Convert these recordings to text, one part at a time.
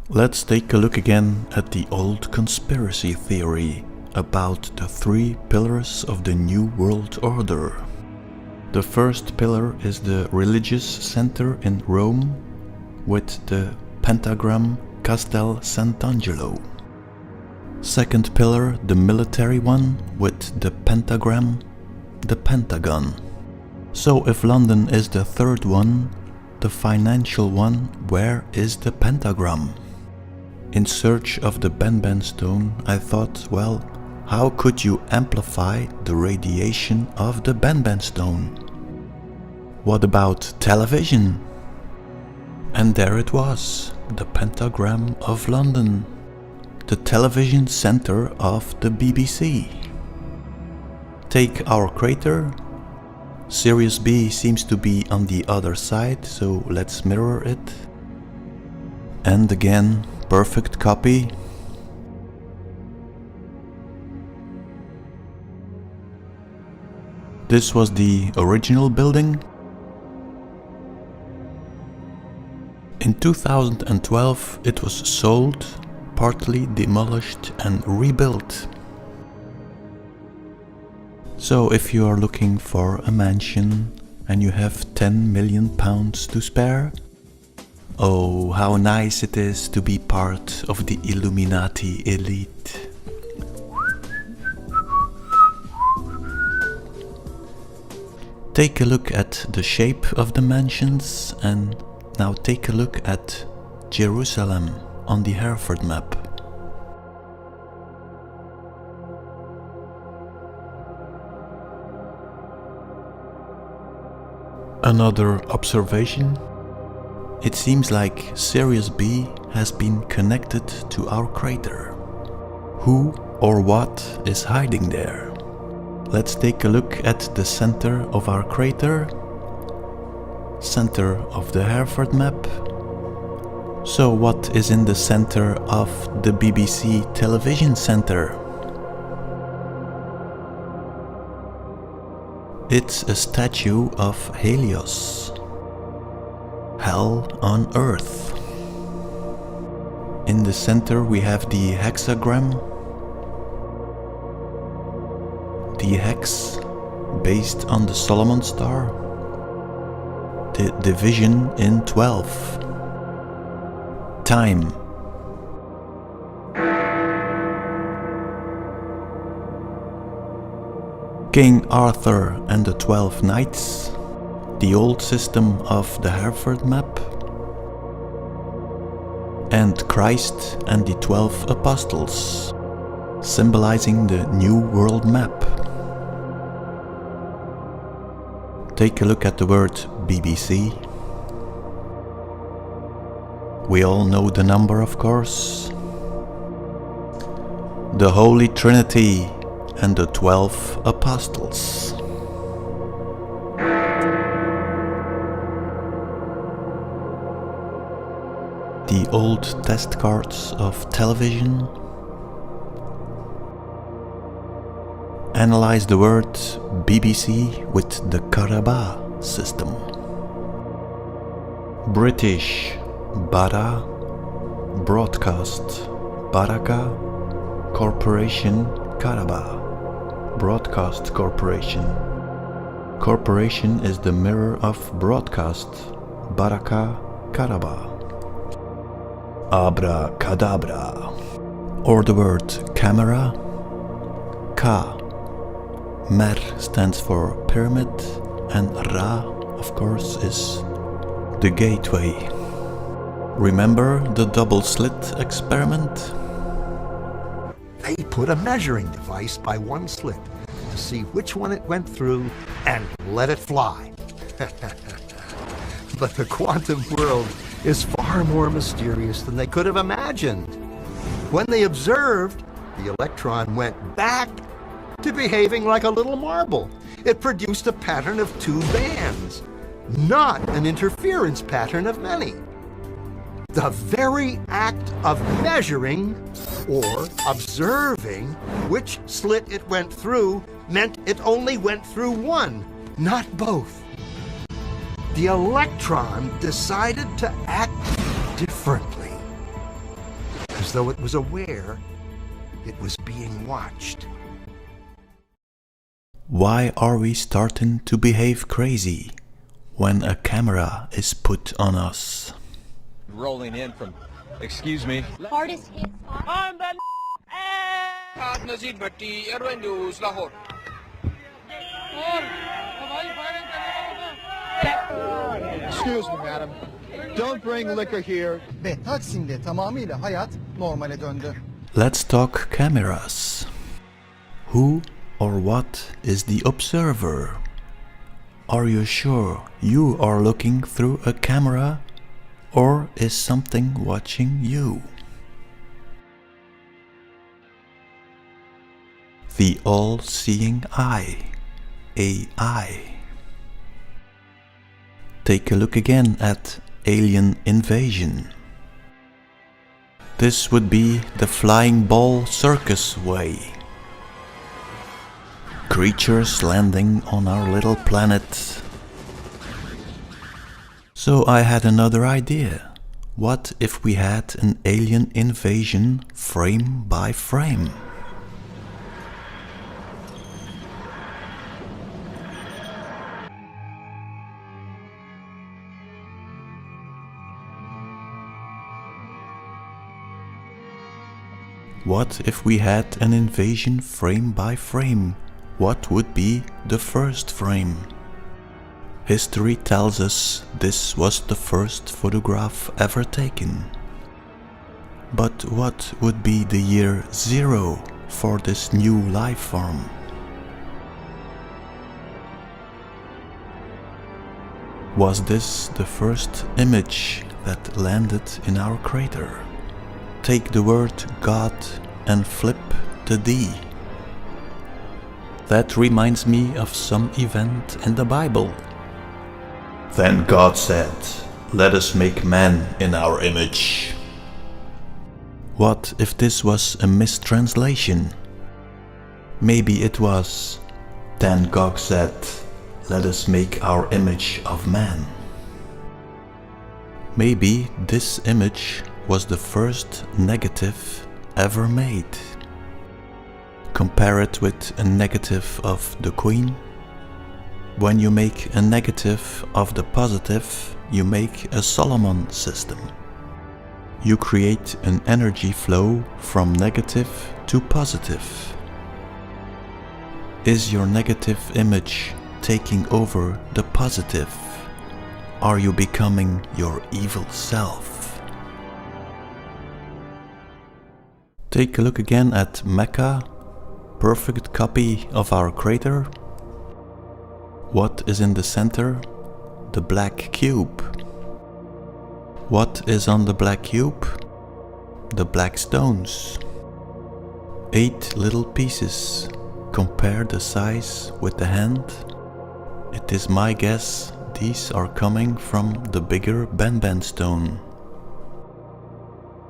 Let's take a look again at the old conspiracy theory about the 3 pillars of the New World Order. The first pillar is the religious center in Rome with the pentagram Castel Sant'Angelo. Second pillar, the military one with the pentagram, the Pentagon. So if London is the third one, the financial one, where is the pentagram? In search of the BenBen stone, I thought, well, how could you amplify the radiation of the BenBen stone? What about television? And there it was, the pentagram of London, the television center of the BBC. Take our crater. Sirius B seems to be on the other side, so let's mirror it. And again, perfect copy. This was the original building. In 2012 it was sold, partly demolished and rebuilt. So if you are looking for a mansion and you have £10 million to spare, oh, how nice it is to be part of the Illuminati elite. Take a look at the shape of the mansions and now take a look at Jerusalem on the Hereford map. Another observation. It seems like Sirius B has been connected to our crater. Who or what is hiding there? Let's take a look at the center of our crater, center of the Hereford map. So what is in the center of the BBC television center? It's a statue of Helios. Hell on Earth. In the center we have the hexagram. The hex, based on the Solomon star. The division in 12. Time. King Arthur and the 12 Knights. The old system of the Hereford map. And Christ and the 12 Apostles, symbolizing the New World map. Take a look at the word BBC. We all know the number, of course. The Holy Trinity and the 12 Apostles. The old test cards of television. Analyze the word BBC with the Karaba system. British, Bara, Broadcast, Baraka, Corporation, Karaba, Broadcast Corporation. Corporation is the mirror of broadcast, Baraka, Karaba. Abracadabra. Or the word camera, Ka. Mer stands for pyramid and Ra, of course, is the gateway. Remember the double slit experiment? They put a measuring device by one slit to see which one it went through and let it fly. But the quantum world is far more mysterious than they could have imagined. When they observed, the electron went back to behaving like a little marble. It produced a pattern of 2 bands, not an interference pattern of many. The very act of measuring or observing which slit it went through meant it only went through one, not both. The electron decided to act differently. as though it was aware it was being watched. Why are we starting to behave crazy when a camera is put on us? Rolling in from, excuse me. Hardest hit spot. Excuse me madam. Don't bring liquor here. Ve Taksim'de tamamıyla hayat normale döndü. Let's talk cameras. Who or what is the observer? Are you sure you are looking through a camera, or is something watching you? The all-seeing eye, AI. Take a look again at alien invasion. This would be the flying ball circus way. Creatures landing on our little planet. So I had another idea. What if we had an alien invasion frame by frame? What if we had an invasion frame by frame? What would be the first frame? History tells us this was the first photograph ever taken. But what would be the year 0 for this new life form? Was this the first image that landed in our crater? Take the word God and flip the D. That reminds me of some event in the Bible. Then God said, "Let us make man in our image." What if this was a mistranslation? Maybe it was, "Then God said, let us make our image of man." Maybe this image was the first negative ever made. Compare it with a negative of the Queen. When you make a negative of the positive, you make a Solomon system. You create an energy flow from negative to positive. Is your negative image taking over the positive? Are you becoming your evil self? Take a look again at Mecca, perfect copy of our crater. What is in the center? The black cube. What is on the black cube? The black stones. 8 little pieces. Compare the size with the hand. It is my guess these are coming from the bigger BenBen stone.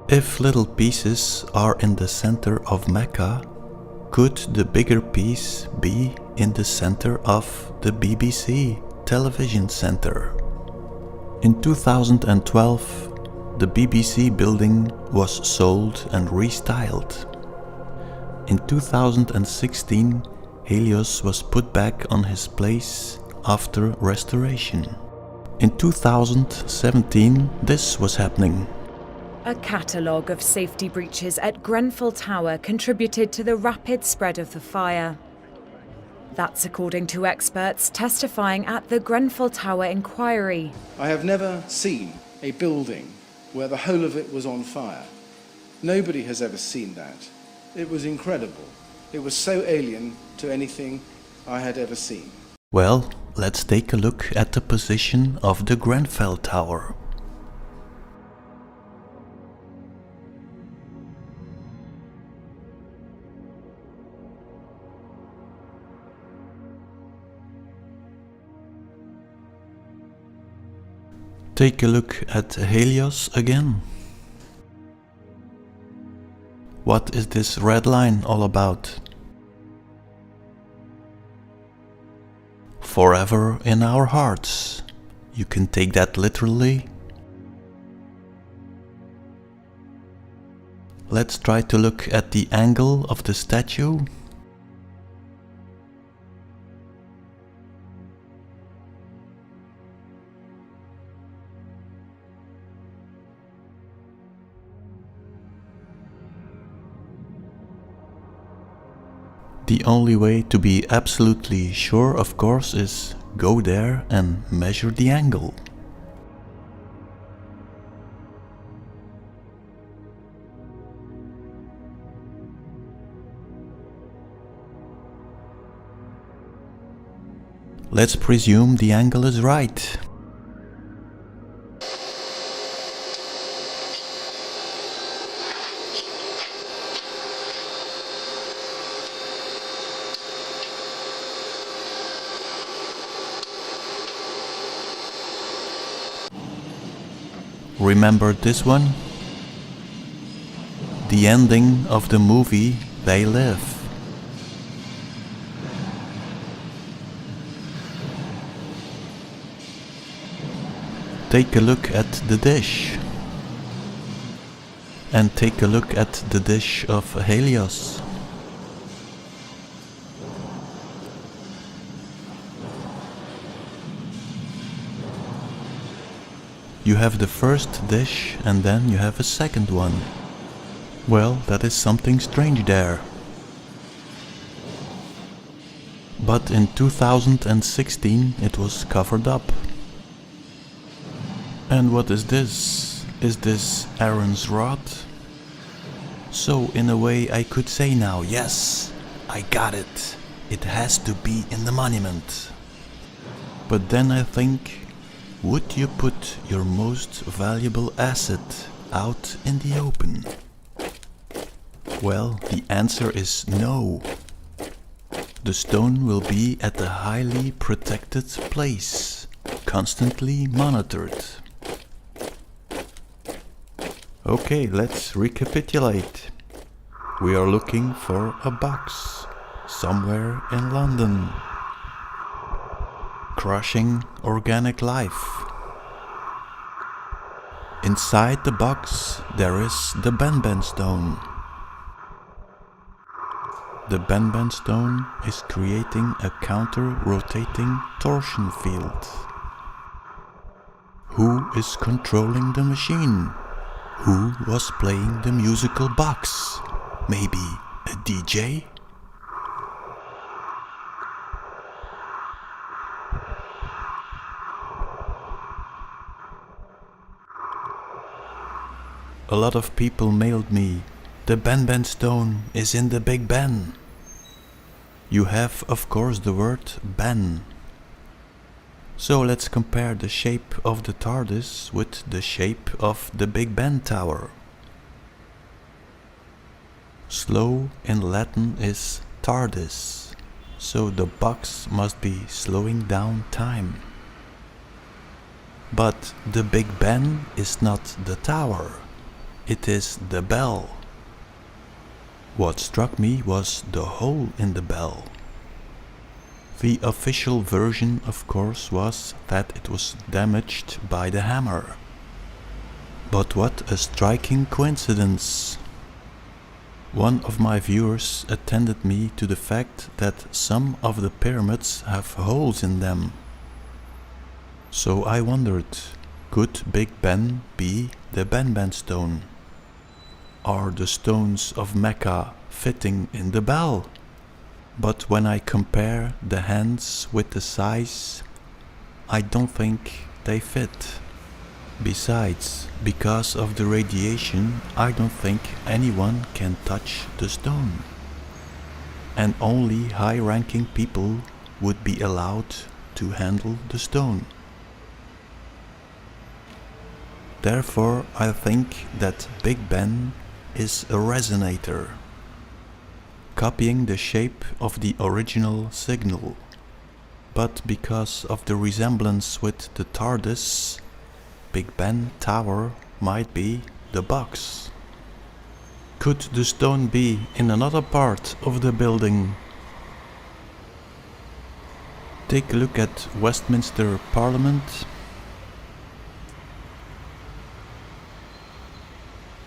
If little pieces are in the center of Mecca, could the bigger piece be in the center of the BBC television center? In 2012, the BBC building was sold and restyled. In 2016, Helios was put back on his place after restoration. In 2017, this was happening. A catalogue of safety breaches at Grenfell Tower contributed to the rapid spread of the fire. That's according to experts testifying at the Grenfell Tower inquiry. I have never seen a building where the whole of it was on fire. Nobody has ever seen that. It was incredible. It was so alien to anything I had ever seen. Well, let's take a look at the position of the Grenfell Tower. Take a look at Helios again. What is this red line all about? Forever in our hearts. You can take that literally. Let's try to look at the angle of the statue. The only way to be absolutely sure, of course, is go there and measure the angle. Let's presume the angle is right. Remember this one? The ending of the movie They Live. Take a look at the dish. And take a look at the dish of Helios. You have the first dish and then you have a second one. Well, that is something strange there. But in 2016 it was covered up. And what is this? Is this Aaron's rod? So in a way I could say now, yes, I got it. It has to be in the monument. But then I think, would you put your most valuable asset out in the open? Well, the answer is no. The stone will be at a highly protected place, constantly monitored. Okay, let's recapitulate. We are looking for a box somewhere in London. Crushing organic life. Inside the box there is the BenBen stone. The BenBen stone is creating a counter-rotating torsion field. Who is controlling the machine? Who was playing the musical box? Maybe a DJ? A lot of people mailed me, the BenBen stone is in the Big Ben. You have, of course, the word Ben. So let's compare the shape of the TARDIS with the shape of the Big Ben Tower. Slow in Latin is TARDIS, so the box must be slowing down time. But the Big Ben is not the tower, it is the bell. What struck me was the hole in the bell. The official version, of course, was that it was damaged by the hammer. But what a striking coincidence! One of my viewers attended me to the fact that some of the pyramids have holes in them. So I wondered, could Big Ben be the BenBen stone? Are the stones of Mecca fitting in the bell? But when I compare the hands with the size, I don't think they fit. Besides, because of the radiation, I don't think anyone can touch the stone. And only high-ranking people would be allowed to handle the stone. Therefore, I think that Big Ben is a resonator, copying the shape of the original signal. But because of the resemblance with the TARDIS, Big Ben Tower might be the box. Could the stone be in another part of the building? Take a look at Westminster Parliament.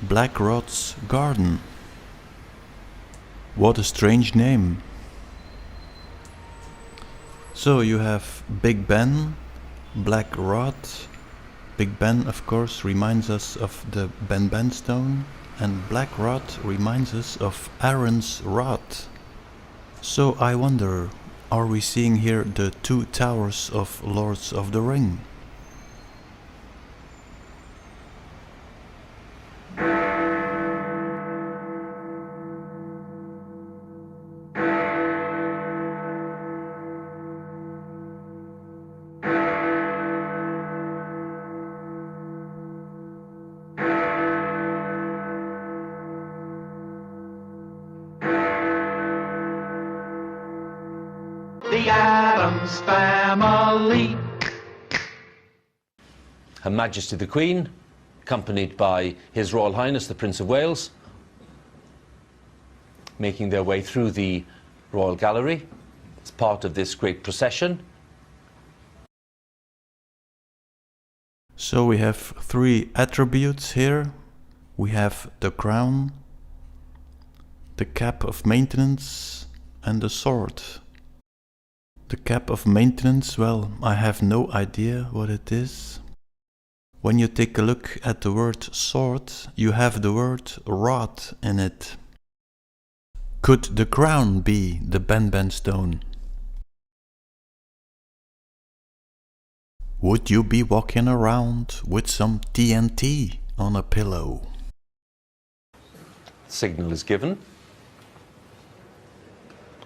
Blackrod's Garden. What a strange name. So you have Big Ben, Black Rod. Big Ben, of course, reminds us of the BenBen stone, and Black Rod reminds us of Aaron's rod. So I wonder, are we seeing here the two towers of Lords of the Ring? The Addams Family. Her Majesty the Queen, accompanied by His Royal Highness the Prince of Wales, making their way through the Royal Gallery as part of this great procession. So we have three attributes here. We have the crown, the cap of maintenance, and the sword. The cap of maintenance, well, I have no idea what it is. When you take a look at the word sword, you have the word rod in it. Could the crown be the BenBen stone? Would you be walking around with some TNT on a pillow? Signal is given,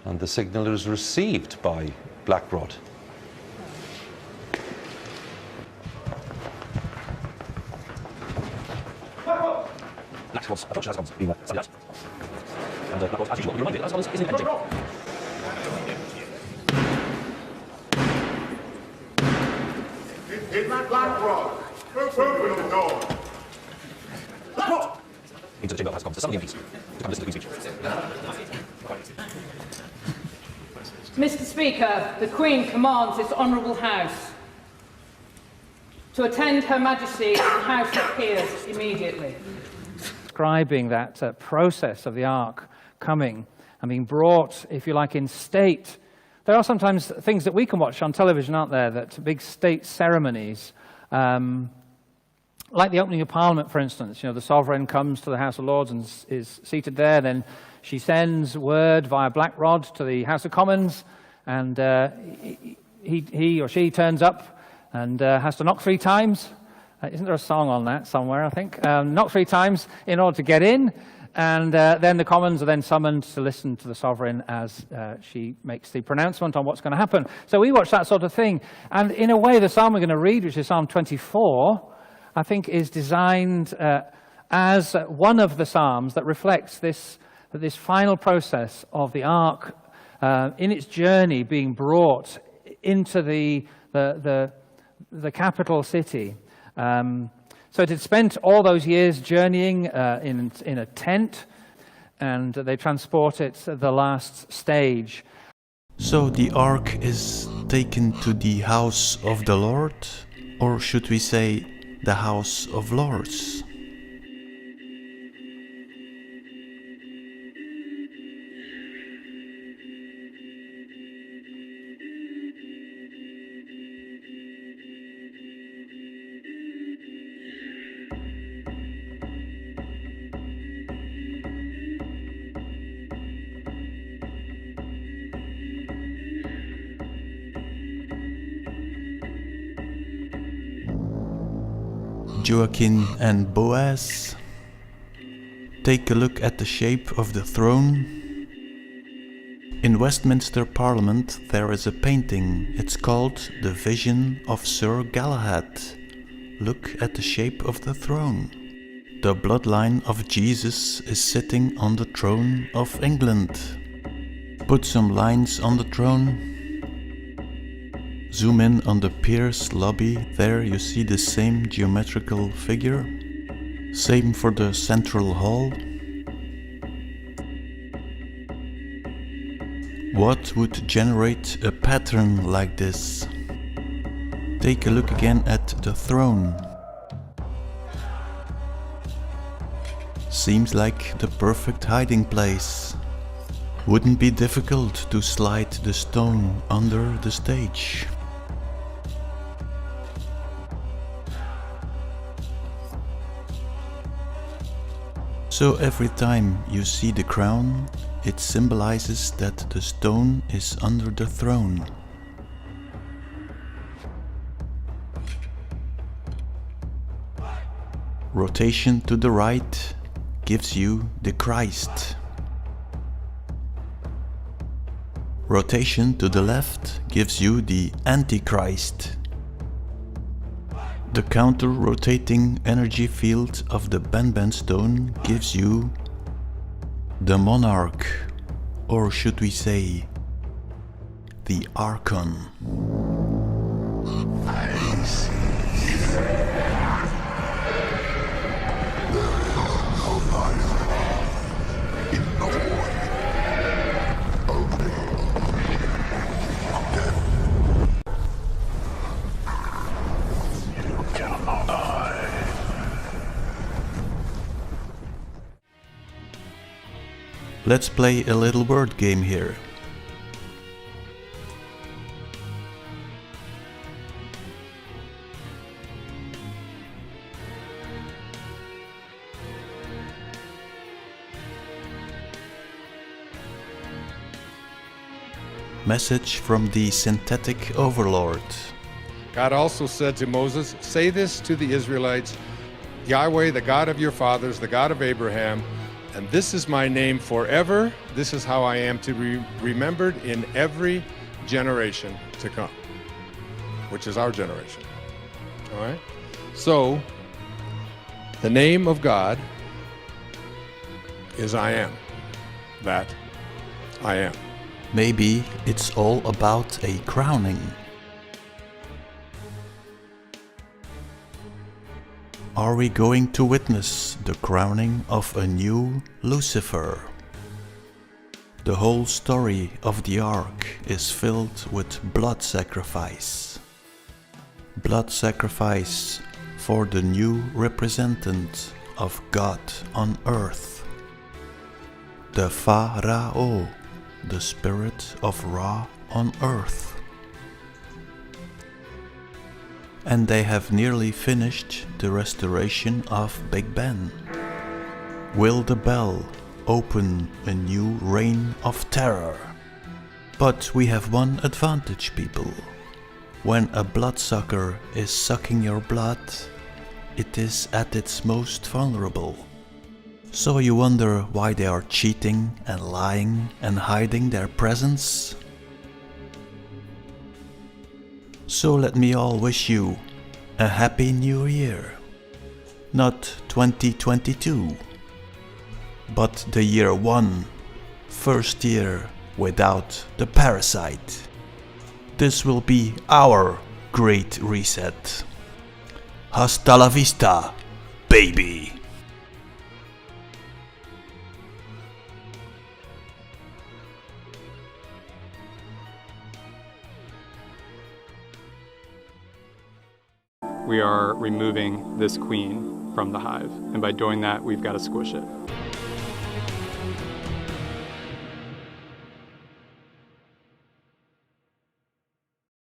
and the signal is received by Blackrod. Blackrod's approach has been something else. And Blackrod, as usual, you reminded us, isn't engaging. It's not Blackrod. Open the door. Blackrod! Into the chamber has come to summon the MPs to come listen to the Queen's speech. Mr. Speaker, the Queen commands this Honourable House to attend Her Majesty in the House of Peers immediately. Describing that process of the Ark coming and being brought, if you like, in state. There are sometimes things that we can watch on television, aren't there, that big state ceremonies, like the opening of Parliament, for instance. You know, the Sovereign comes to the House of Lords and is seated there, then she sends word via Blackrod to the House of Commons, and he or she turns up and has to knock 3 times. Isn't there a song on that somewhere, I think? Knock 3 times in order to get in, and then the Commons are then summoned to listen to the Sovereign as she makes the pronouncement on what's going to happen. So we watch that sort of thing, and in a way the psalm we're going to read, which is Psalm 24, I think is designed as one of the psalms that reflects this final process of the Ark in its journey being brought into the capital city. So it had spent all those years journeying in a tent, and they transport it to the last stage. So the Ark is taken to the house of the Lord, or should we say the House of Lords? Joachim and Boaz. Take a look at the shape of the throne. In Westminster Parliament there is a painting. It's called The Vision of Sir Galahad. Look at the shape of the throne. The bloodline of Jesus is sitting on the throne of England. Put some lines on the throne. Zoom in on the Peers lobby. There you see the same geometrical figure. Same for the central hall. What would generate a pattern like this? Take a look again at the throne. seems like the perfect hiding place. Wouldn't be difficult to slide the stone under the stage. So every time you see the crown, it symbolizes that the stone is under the throne. Rotation to the right gives you the Christ. Rotation to the left gives you the Antichrist. The counter-rotating energy field of the BenBen stone gives you the Monarch, or should we say, the Archon. Let's play a little word game here. Message from the synthetic overlord. God also said to Moses, "Say this to the Israelites, Yahweh, the God of your fathers, the God of Abraham, and this is my name forever. This is how I am to be remembered in every generation to come," which is our generation. All right? So, the name of God is I am. That I am. Maybe it's all about a crowning. Are we going to witness the crowning of a new Lucifer? The whole story of the Ark is filled with blood sacrifice. Blood sacrifice for the new representant of God on earth. The Pharaoh, the spirit of Ra on earth. And they have nearly finished the restoration of Big Ben. Will the bell open a new reign of terror? But we have one advantage, people. When a bloodsucker is sucking your blood, it is at its most vulnerable. So you wonder why they are cheating and lying and hiding their presence? So let me all wish you a happy new year. Not 2022, but the year 1, first year without the parasite. This will be our great reset. Hasta la vista, baby! We are removing this queen from the hive, and by doing that, we've got to squish it.